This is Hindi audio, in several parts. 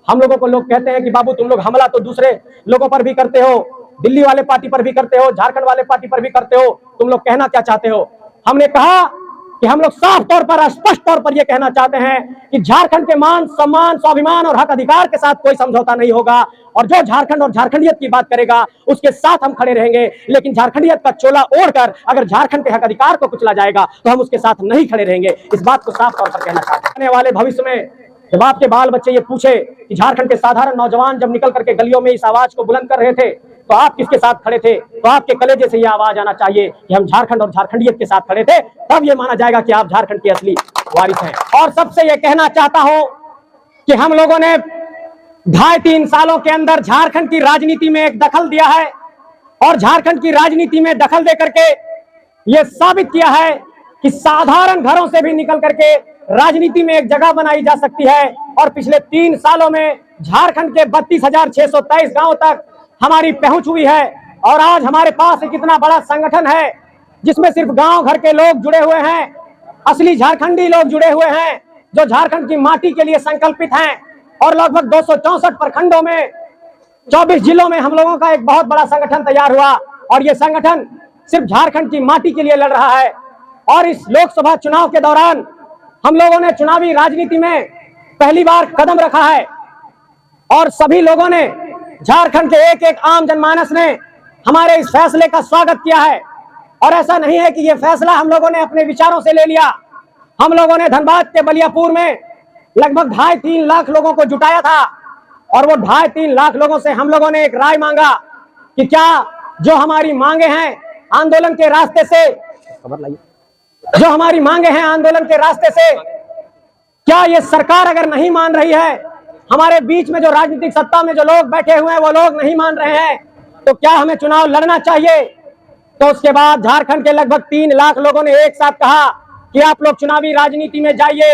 हम लोगों को लोग कहते हैं कि बाबू तुम लोग हमला तो दूसरे लोगों पर भी करते हो, दिल्ली वाले पार्टी पर भी करते हो, झारखंड वाले पार्टी पर भी करते हो, तुम लोग कहना क्या चाहते हो? हमने कहा कि हम लोग साफ तौर पर, स्पष्ट तौर पर यह कहना चाहते हैं कि झारखंड के मान, सम्मान, स्वाभिमान और हक अधिकार के साथ कोई समझौता नहीं होगा, और जो झारखंड और झारखंडियत की बात करेगा उसके साथ हम खड़े रहेंगे। लेकिन झारखंडियत का चोला ओढ़कर अगर झारखंड के हक अधिकार को कुचला जाएगा तो हम उसके साथ नहीं खड़े रहेंगे। इस बात को साफ तौर पर कहना चाहते हैं। आने वाले भविष्य में जब आपके बाल बच्चे ये पूछे कि झारखंड के साधारण नौजवान जब निकल करके गलियों में इस आवाज को बुलंद कर रहे थे तो आप किसके साथ खड़े थे, तो आपके कलेजे से यह आवाज आना चाहिए कि हम झारखंड और झारखंडियत के साथ खड़े थे, तब यह माना जाएगा कि आप झारखंड के असली वारिस हैं। और सबसे यह कहना चाहता हूं कि हम लोगों ने 2.5-3 सालों के अंदर झारखंड की राजनीति में एक दखल दिया है, और झारखंड की राजनीति में दखल दे करके यह साबित किया है कि साधारण घरों से भी निकल करके राजनीति में एक जगह बनाई जा सकती है। और पिछले 3 सालों में झारखंड के 32,623 गांवों तक हमारी पहुंच हुई है, और आज हमारे पास एक इतना बड़ा संगठन है जिसमें सिर्फ गांव घर के लोग जुड़े हुए हैं, असली झारखंडी लोग जुड़े हुए हैं जो झारखंड की माटी के लिए संकल्पित हैं। और लगभग 264 प्रखंडों में 24 जिलों में हम लोगों का एक बहुत बड़ा संगठन तैयार हुआ, और यह संगठन सिर्फ झारखंड की माटी के लिए लड़ रहा है। और इस लोकसभा चुनाव के दौरान हम लोगों ने चुनावी राजनीति में पहली बार कदम रखा है, और सभी लोगों ने, झारखंड के एक एक आम जनमानस ने हमारे इस फैसले का स्वागत किया है। और ऐसा नहीं है कि यह फैसला हम लोगों ने अपने विचारों से ले लिया। हम लोगों ने धनबाद के बलियापुर में लगभग 2.5-3 लाख लोगों को जुटाया था, और वो 2.5-3 लाख लोगों से हम लोगों ने एक राय मांगा कि क्या जो हमारी मांगे हैं आंदोलन के रास्ते से, जो हमारी मांगे हैं आंदोलन के रास्ते से, क्या ये सरकार अगर नहीं मान रही है, हमारे बीच में जो राजनीतिक सत्ता में जो लोग बैठे हुए हैं वो लोग नहीं मान रहे हैं, तो क्या हमें चुनाव लड़ना चाहिए? तो उसके बाद झारखंड के लगभग 3 लाख लोगों ने एक साथ कहा कि आप लोग चुनावी राजनीति में जाइए,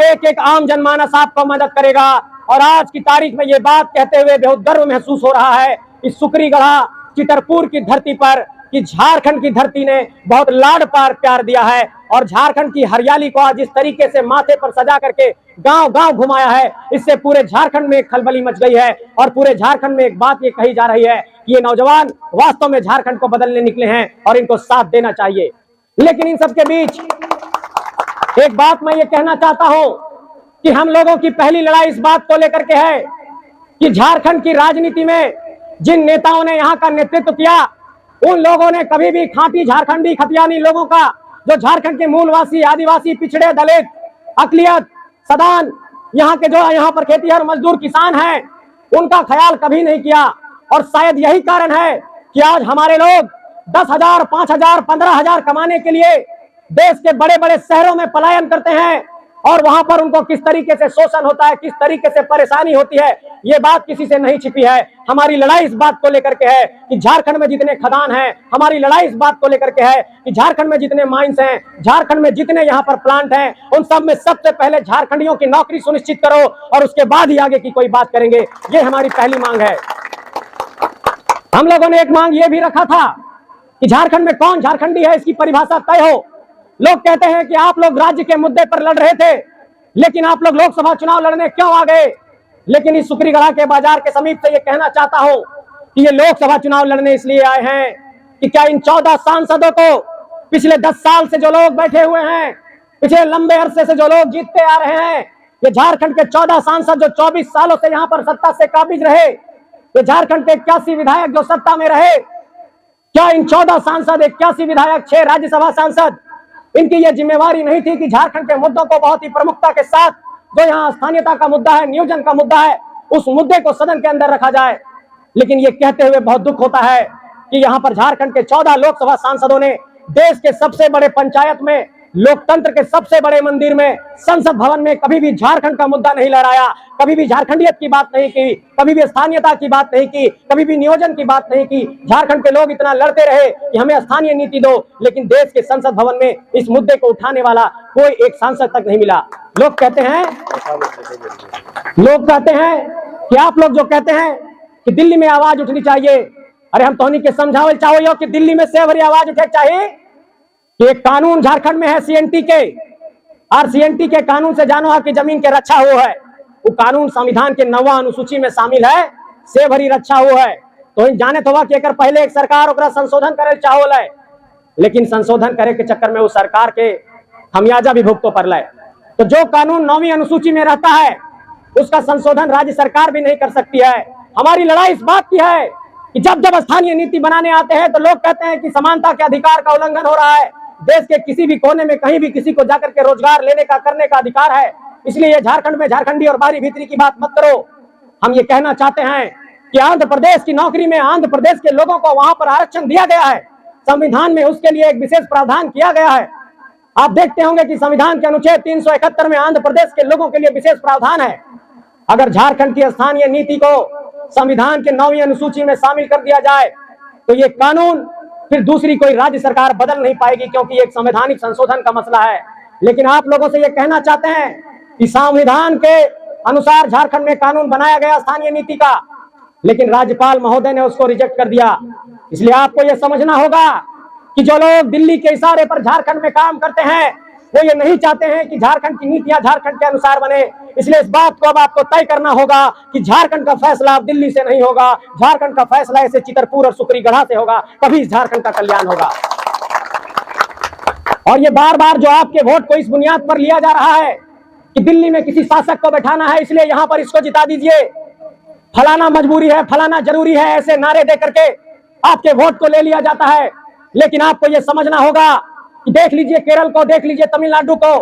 एक एक आम जनमानस आपको मदद करेगा। और आज की तारीख में ये बात कहते हुए बहुत गर्व महसूस हो रहा है इस सुकरीगढ़ा चितरपुर की धरती पर कि झारखंड की धरती ने बहुत लाड प्यार दिया है, और झारखंड की हरियाली को आज इस तरीके से माथे पर सजा करके गांव गांव घुमाया है, इससे पूरे झारखंड में खलबली मच गई है। और पूरे झारखंड में एक बात ये कही जा रही है कि ये नौजवान वास्तव में झारखंड को बदलने निकले हैं और इनको साथ देना चाहिए। लेकिन इन सबके बीच एक बात मैं ये कहना चाहता हूं कि हम लोगों की पहली लड़ाई इस बात को लेकर के है कि झारखंड की राजनीति में जिन नेताओं ने यहाँ का नेतृत्व किया, उन लोगों ने कभी भी खांटी झारखंडी खतियानी लोगों का, जो झारखंड के मूलवासी, आदिवासी, पिछड़े, दलित, अकलियत, सदान, यहाँ के जो यहाँ पर खेतीहर मजदूर किसान हैं, उनका ख्याल कभी नहीं किया। और शायद यही कारण है कि आज हमारे लोग 10,000, 5,000, 15,000 कमाने के लिए देश के बड़े बड़े शहरों में पलायन करते हैं, और वहां पर उनको किस तरीके से शोषण होता है, किस तरीके से परेशानी होती है, ये बात किसी से नहीं छिपी है। हमारी लड़ाई इस बात को लेकर के है कि झारखंड में जितने खदान हैं, हमारी लड़ाई इस बात को लेकर के है कि झारखंड में जितने माइंस हैं, झारखंड में जितने यहाँ पर प्लांट हैं, उन सब में सबसे पहले झारखंडियों की नौकरी सुनिश्चित करो, और उसके बाद ही आगे की कोई बात करेंगे। ये हमारी पहली मांग है। हम लोगों ने एक मांग ये भी रखा था कि झारखंड में कौन झारखंडी है इसकी परिभाषा तय हो। लोग कहते हैं कि आप लोग राज्य के मुद्दे पर लड़ रहे थे, लेकिन आप लोग लोकसभा चुनाव लड़ने क्यों आ गए? लेकिन इस सुकरीगढ़ा के बाजार के समीप से ये कहना चाहता हूं कि ये लोकसभा चुनाव लड़ने इसलिए आए हैं कि क्या इन 14 सांसदों को पिछले 10 साल से जो लोग बैठे हुए हैं, पिछले लंबे अरसे से जो लोग जीतते आ रहे हैं, ये झारखंड के 14 सांसद जो 24 सालों से यहाँ पर सत्ता से काबिज रहे, ये झारखंड के 81 विधायक जो सत्ता में रहे, क्या इन 14 सांसद, 81 विधायक, 6 राज्यसभा सांसद, इनकी यह जिम्मेवारी नहीं थी कि झारखंड के मुद्दों को बहुत ही प्रमुखता के साथ, जो यहाँ स्थानीयता का मुद्दा है, नियोजन का मुद्दा है, उस मुद्दे को सदन के अंदर रखा जाए? लेकिन ये कहते हुए बहुत दुख होता है कि यहाँ पर झारखंड के 14 लोकसभा सांसदों ने देश के सबसे बड़े पंचायत में, लोकतंत्र के सबसे बड़े मंदिर में, संसद भवन में कभी भी झारखंड का मुद्दा नहीं लहराया, कभी भी झारखंडियत की बात नहीं की, कभी भी स्थानीयता की बात नहीं की, कभी भी नियोजन की बात नहीं की। झारखंड के लोग इतना लड़ते रहे कि हमें स्थानीय नीति दो, लेकिन देश के संसद भवन में इस मुद्दे को उठाने वाला कोई एक सांसद तक नहीं मिला। लोग कहते हैं कि आप लोग जो कहते हैं कि दिल्ली में आवाज उठनी चाहिए, अरे हम तोहनी के समझावल चाहो कि दिल्ली में से भरी आवाज उठे चाहिए कि एक कानून झारखंड में है सीएनटी के, और सीएनटी के कानून से जानो की जमीन के रक्षा हो है। वो कानून संविधान के 9वां अनुसूची में शामिल है, से भरी रक्षा हो है। तो जाने तो कि एकर पहले एक सरकार ओकरा संशोधन करे चाहोल है, लेकिन संशोधन करे के चक्कर में वो सरकार के खमियाजा भी भुगतो पड़ है। तो जो कानून 9वीं अनुसूची में रहता है उसका संशोधन राज्य सरकार भी नहीं कर सकती है। हमारी लड़ाई इस बात की है कि जब जब स्थानीय नीति बनाने आते हैं तो लोग कहते हैं कि समानता के अधिकार का उल्लंघन हो रहा है। देश के किसी भी कोने में कहीं भी किसी को जाकर के रोजगार लेने का करने का अधिकार है, इसलिए ये झारखंड में झारखंडी और बाहरी भीतरी की बात मत करो। हम ये कहना चाहते हैं कि आंध्र प्रदेश की नौकरी में आंध्र प्रदेश के लोगों को वहां पर आरक्षण दिया गया है, संविधान में उसके लिए एक विशेष प्रावधान किया गया है। आप देखते होंगे कि संविधान के अनुच्छेद 371 में आंध्र प्रदेश के लोगों के लिए विशेष प्रावधान है। अगर झारखंड की स्थानीय नीति को संविधान के 9वीं अनुसूची में शामिल कर दिया जाए तो ये कानून फिर दूसरी कोई राज्य सरकार बदल नहीं पाएगी, क्योंकि एक संवैधानिक संशोधन का मसला है। लेकिन आप लोगों से ये कहना चाहते हैं कि संविधान के अनुसार झारखंड में कानून बनाया गया स्थानीय नीति का, लेकिन राज्यपाल महोदय ने उसको रिजेक्ट कर दिया। इसलिए आपको यह समझना होगा कि जो लोग दिल्ली के इशारे पर झारखंड में काम करते हैं वो ये नहीं चाहते हैं कि झारखंड की नीतियां झारखंड के अनुसार बने। इसलिए इस बात को अब आपको तय करना होगा कि झारखंड का फैसला अब दिल्ली से नहीं होगा, झारखंड का फैसला ऐसे चितरपुर और सुकरीगढ़ा से होगा, तभी झारखंड का कल्याण होगा। और ये बार बार जो आपके वोट को इस बुनियाद पर लिया जा रहा है कि दिल्ली में किसी शासक को बैठाना है इसलिए यहां पर इसको जिता दीजिए, फलाना मजबूरी है, फलाना जरूरी है, ऐसे नारे दे करके आपके वोट को ले लिया जाता है। लेकिन आपको यह समझना होगा कि देख लीजिए केरल को, देख लीजिए तमिलनाडु को,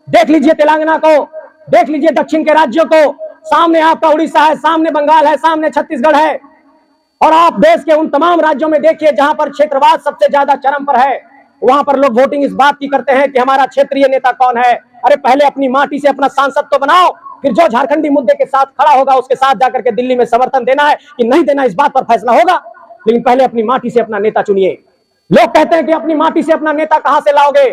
देख लीजिए तेलंगाना को, देख लीजिए दक्षिण के राज्यों को, सामने आपका उड़ीसा है, सामने बंगाल है, सामने छत्तीसगढ़ है, और आप देश के उन तमाम राज्यों में देखिए जहां पर क्षेत्रवाद सबसे ज्यादा चरम पर है, वहां पर लोग वोटिंग इस बात की करते हैं कि हमारा क्षेत्रीय नेता कौन है। अरे पहले अपनी माटी से अपना सांसद तो बनाओ, फिर जो झारखंडी मुद्दे के साथ खड़ा होगा उसके साथ जाकर के दिल्ली में समर्थन देना है कि नहीं देना इस बात पर फैसला होगा, लेकिन पहले अपनी माटी से अपना नेता चुनिए। लोग कहते हैं कि अपनी माटी से अपना नेता कहां से लाओगे?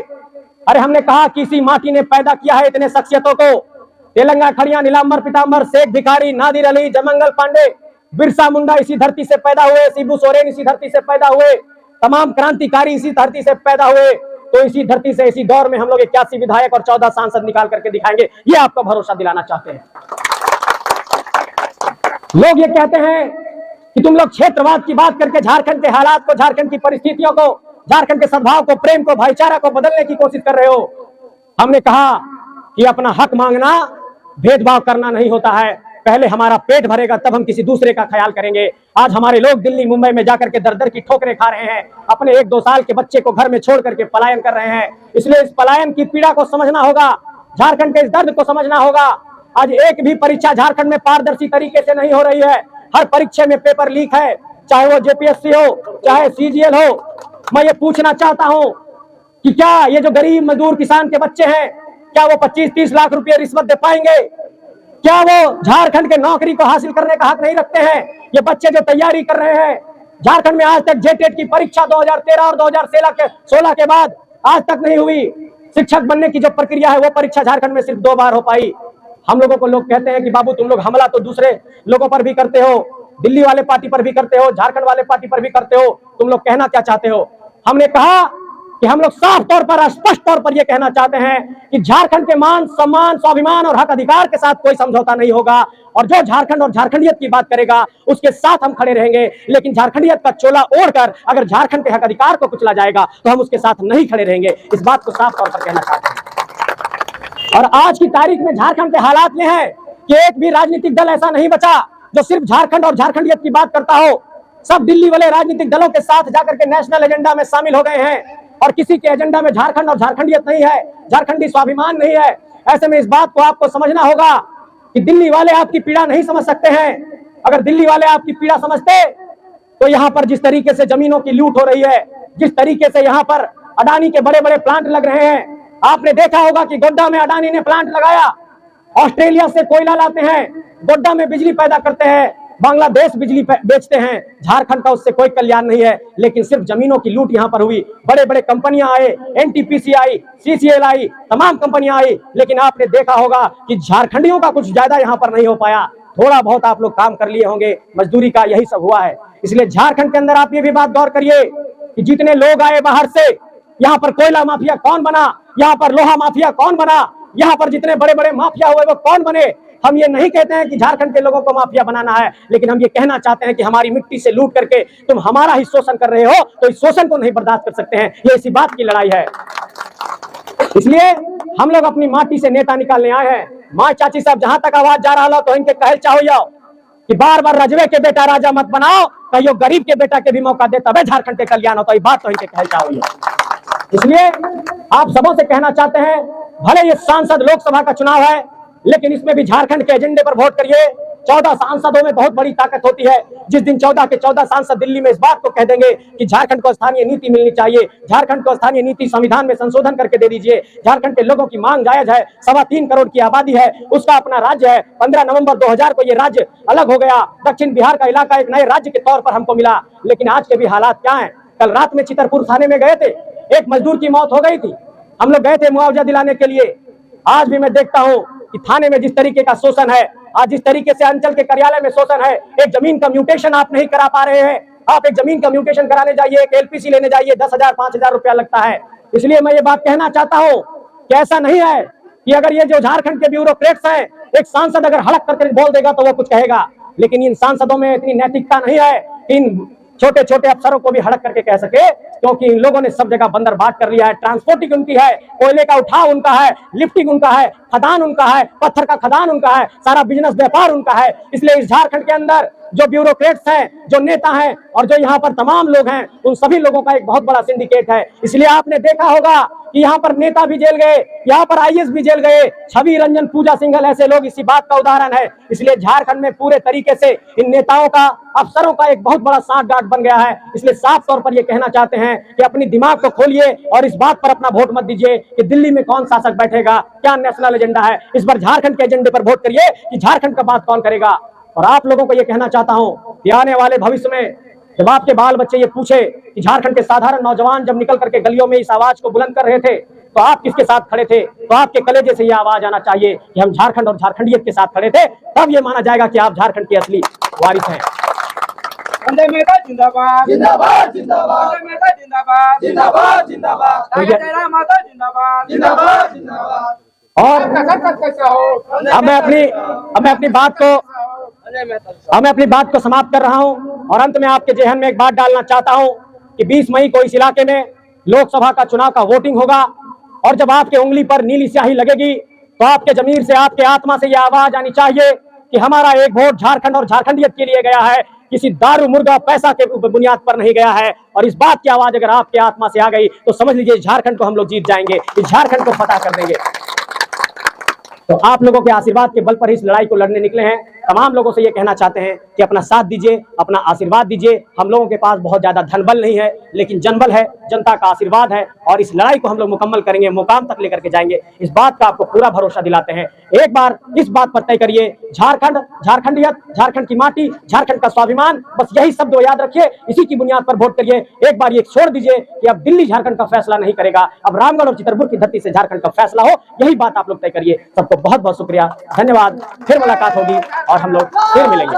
अरे हमने कहा कि इसी माटी ने पैदा किया है इतने शख्सियतों को, तेलंगा खड़िया, नीलांबर पीतांबर, शेख भिखारी, नादिर अली, जयमंगल पांडे, बिरसा मुंडा इसी धरती से पैदा हुए, शिबू सोरेन इसी धरती से पैदा हुए, तमाम क्रांतिकारी इसी धरती से पैदा हुए। तो इसी धरती से इसी दौर में हम लोग 81 विधायक और 14 सांसद निकाल करके दिखाएंगे, ये आपको भरोसा दिलाना चाहते हैं। लोग ये कहते हैं कि तुम लोग क्षेत्रवाद की बात करके झारखंड के हालात को, झारखंड की परिस्थितियों को, झारखंड के सद्भाव को, प्रेम को, भाईचारा को बदलने की कोशिश कर रहे हो। हमने कहा कि अपना हक मांगना भेदभाव करना नहीं होता है, पहले हमारा पेट भरेगा तब हम किसी दूसरे का ख्याल करेंगे। आज हमारे लोग दिल्ली मुंबई में जाकर के दर दर की ठोकरें खा रहे हैं, अपने 1-2 साल के बच्चे को घर में छोड़ करके पलायन कर रहे हैं। इसलिए इस पलायन की पीड़ा को समझना होगा, झारखंड के इस दर्द को समझना होगा। आज एक भी परीक्षा झारखंड में पारदर्शी तरीके से नहीं हो रही है, हर परीक्षा में पेपर लीक है, चाहे वो जेपीएससी हो, चाहे सीजीएल हो। मैं ये पूछना चाहता हूं कि क्या ये जो गरीब मजदूर किसान के बच्चे हैं, क्या वो 25-30 लाख रुपए रिश्वत दे पाएंगे? क्या वो झारखंड के नौकरी को हासिल करने का हक नहीं रखते हैं? ये बच्चे जो तैयारी कर रहे हैं, झारखंड में आज तक जेटेट की परीक्षा 2013 और 2016 के बाद आज तक नहीं हुई। शिक्षक बनने की जो प्रक्रिया है वो परीक्षा झारखंड में सिर्फ 2 बार हो पाई। हम लोगों को लोग कहते हैं कि बाबू तुम लोग हमला तो दूसरे लोगों पर भी करते हो, दिल्ली वाले पार्टी पर भी करते हो, झारखंड वाले पार्टी पर भी करते हो, तुम लोग कहना क्या चाहते हो? हमने कहा कि हम लोग साफ तौर पर, स्पष्ट तौर पर यह कहना चाहते हैं कि झारखंड के मान, सम्मान, स्वाभिमान और हक अधिकार के साथ कोई समझौता नहीं होगा, और जो झारखंड और झारखंडियत की बात करेगा उसके साथ हम खड़े रहेंगे। लेकिन झारखंडियत का चोला ओढ़कर अगर झारखंड के हक अधिकार को कुचला जाएगा तो हम उसके साथ नहीं खड़े रहेंगे। इस बात को साफ तौर पर कहना चाहते हैं। और आज की तारीख में झारखंड के हालात में है कि एक भी राजनीतिक दल ऐसा नहीं बचा जो सिर्फ झारखंड और झारखंडियत की बात करता हो। सब दिल्ली वाले राजनीतिक दलों के साथ जाकर के नेशनल एजेंडा में शामिल हो गए हैं, और किसी के एजेंडा में झारखंड और झारखंडियत नहीं है, झारखंडी स्वाभिमान नहीं है। ऐसे में इस बात को आपको समझना होगा कि दिल्ली वाले आपकी पीड़ा नहीं समझ सकते हैं। अगर दिल्ली वाले आपकी पीड़ा समझते तो यहाँ पर जिस तरीके से जमीनों की लूट हो रही है, जिस तरीके से यहाँ पर अडानी के बड़े बड़े प्लांट लग रहे हैं, आपने देखा होगा कि गोड्डा में अडानी ने प्लांट लगाया, ऑस्ट्रेलिया से कोयला लाते हैं, गोड्डा में बिजली पैदा करते हैं, बांग्लादेश बिजली बेचते हैं। झारखंड का उससे कोई कल्याण नहीं है, लेकिन सिर्फ जमीनों की लूट यहाँ पर हुई। बड़े बड़े कंपनियां आए, एनटीपीसी आई, सीसीएल आई, तमाम कंपनियां आई, लेकिन आपने देखा होगा कि झारखंडियों का कुछ ज्यादा यहाँ पर नहीं हो पाया। थोड़ा बहुत आप लोग काम कर लिए होंगे, मजदूरी का यही सब हुआ है। इसलिए झारखंड के अंदर आप ये भी बात गौर करिए कि जितने लोग आए बाहर से, यहाँ पर कोयला माफिया कौन बना, यहाँ पर लोहा माफिया कौन बना, यहाँ पर जितने बड़े बड़े माफिया हुए वो कौन बने? हम ये नहीं कहते हैं कि झारखंड के लोगों को माफिया बनाना है, लेकिन हम ये कहना चाहते हैं कि हमारी मिट्टी से लूट करके तुम हमारा ही शोषण कर रहे हो, तो इस शोषण को नहीं बर्दाश्त कर सकते हैं। ये इसी बात की लड़ाई है। इसलिए हम लोग अपनी माटी से नेता निकालने आए हैं। माँ चाची साहब जहां तक आवाज जा रहा हो तो इनके कहल चाहो जाओ कि बार बार रजवे के बेटा राजा मत बनाओ, कहियो गरीब के बेटा के भी मौका दे, तबे झारखंड के कल्याण होता है। बात तो इनके कहल चाहो जाओ। इसलिए आप सबों से कहना चाहते हैं, भले ये सांसद लोकसभा का चुनाव है, लेकिन इसमें भी झारखंड के एजेंडे पर वोट करिए। 14 सांसदों में बहुत बड़ी ताकत होती है। जिस दिन 14 के 14 सांसद दिल्ली में इस बात को कह देंगे कि झारखंड को स्थानीय नीति मिलनी चाहिए, झारखंड को स्थानीय नीति संविधान में संशोधन करके दे दीजिए, झारखंड के लोगों की मांग जायज है, 3.25 करोड़ की आबादी है, उसका अपना राज्य है, 15 नवंबर 2000 को ये राज्य अलग हो गया, दक्षिण बिहार का इलाका एक नए राज्य के तौर पर हमको मिला। लेकिन आज के भी हालात क्या है? कल रात में चितरपुर थाने में गए थे, एक मजदूर की मौत हो गई थी, हम लोग गए थे मुआवजा दिलाने के लिए। आज भी मैं देखता हूं कि थाने में जिस तरीके का शोषण है, आज जिस तरीके से अंचल के कार्यालय में शोषण है, एक जमीन का म्यूटेशन आप नहीं करा पा रहे हैं। आप एक जमीन का म्यूटेशन कराने जाइए, एक एलपीसी लेने जाइए, 10,000 5,000 रुपया लगता है। इसलिए मैं ये बात कहना चाहता हूं कि ऐसा नहीं है कि अगर ये जो झारखंड के ब्यूरोक्रेट्स हैं, एक सांसद अगर हड़क करके बोल देगा तो वो कुछ कहेगा, लेकिन इन सांसदों में इतनी नैतिकता नहीं है, इन छोटे छोटे अफसरों को भी हड़क करके कह सके, क्योंकि इन लोगों ने सब जगह बंदर बाट कर लिया है। ट्रांसपोर्टिंग उनकी है, कोयले का उठाव उनका है, लिफ्टिंग उनका है, खदान उनका है, पत्थर का खदान उनका है, सारा बिजनेस व्यापार उनका है। इसलिए इस झारखंड के अंदर जो ब्यूरोक्रेट्स हैं, जो नेता हैं और जो यहाँ पर तमाम लोग हैं, उन सभी लोगों का एक बहुत बड़ा सिंडिकेट है। इसलिए आपने देखा होगा कि यहाँ पर नेता भी जेल गए, यहाँ पर आईएएस भी जेल गए, छवि रंजन, पूजा सिंघल ऐसे लोग इसी बात का उदाहरण है। इसलिए झारखंड में पूरे तरीके से इन नेताओं का, अफसरों का एक बहुत बड़ा सांठ गांठ बन गया है। इसलिए साफ तौर पर ये कहना चाहते हैं कि अपनी दिमाग को खोलिए और इस बात पर अपना वोट मत दीजिए कि दिल्ली में कौन शासक बैठेगा, क्या नेशनल एजेंडा है। इस बार झारखंड के एजेंडे पर वोट करिए कि झारखंड का बात कौन करेगा। और आप लोगों को ये कहना चाहता हूं कि आने वाले भविष्य में जब आपके बाल बच्चे ये पूछे कि झारखंड के साधारण नौजवान जब निकल करके गलियों में इस आवाज को बुलंद कर रहे थे तो आप किसके साथ खड़े थे, तो आपके कलेजे से ये आवाज आना चाहिए कि हम झारखंड और झारखंडियत के साथ खड़े थे। तब ये माना जाएगा कि आप झारखंड के असली वारिस हैं। वंदे मातरम जिंदाबाद जिंदाबाद जिंदाबाद वंदे मातरम जिंदाबाद जिंदाबाद जिंदाबाद जय माता जिंदाबाद जिंदाबाद जिंदाबाद। और कैसा हो अब मैं अपनी बात को समाप्त कर रहा हूं और अंत में आपके जहन में एक बात डालना चाहता हूं कि 20 मई को इस इलाके में लोकसभा का चुनाव का वोटिंग होगा और जब आपके उंगली पर नीली स्याही लगेगी तो आपके जमीर से, आपके आत्मा से यह आवाज आनी चाहिए कि हमारा एक वोट झारखंड और झारखंडियत के लिए गया है, किसी दारू मुर्गा पैसा के बुनियाद पर नहीं गया है। और इस बात की आवाज अगर आपके आत्मा से आ गई तो समझ लीजिए झारखंड को हम लोग जीत जाएंगे, इस झारखंड को फतह कर देंगे। तो आप लोगों के आशीर्वाद के बल पर इस लड़ाई को लड़ने निकले हैं। तमाम लोगों से ये कहना चाहते हैं कि अपना साथ दीजिए, अपना आशीर्वाद दीजिए। हम लोगों के पास बहुत ज्यादा धन बल नहीं है, लेकिन जनबल है, जनता का आशीर्वाद है और इस लड़ाई को हम लोग मुकम्मल करेंगे, मुकाम तक लेकर के जाएंगे। इस बात का आपको पूरा भरोसा दिलाते हैं। एक बार इस बात पर तय करिए, झारखंड, झारखंडियत, झारखंड की माटी, झारखंड का स्वाभिमान, बस यही शब्द याद रखिए, इसी की बुनियाद पर वोट करिए। एक बार ये छोड़ दीजिए कि अब दिल्ली झारखंड का फैसला नहीं करेगा, अब रामगढ़ और चितरपुर की धरती से झारखंड का फैसला हो, यही बात आप लोग तय करिए। सबको बहुत बहुत शुक्रिया, धन्यवाद। फिर मुलाकात होगी और हम लोग फिर मिलेंगे।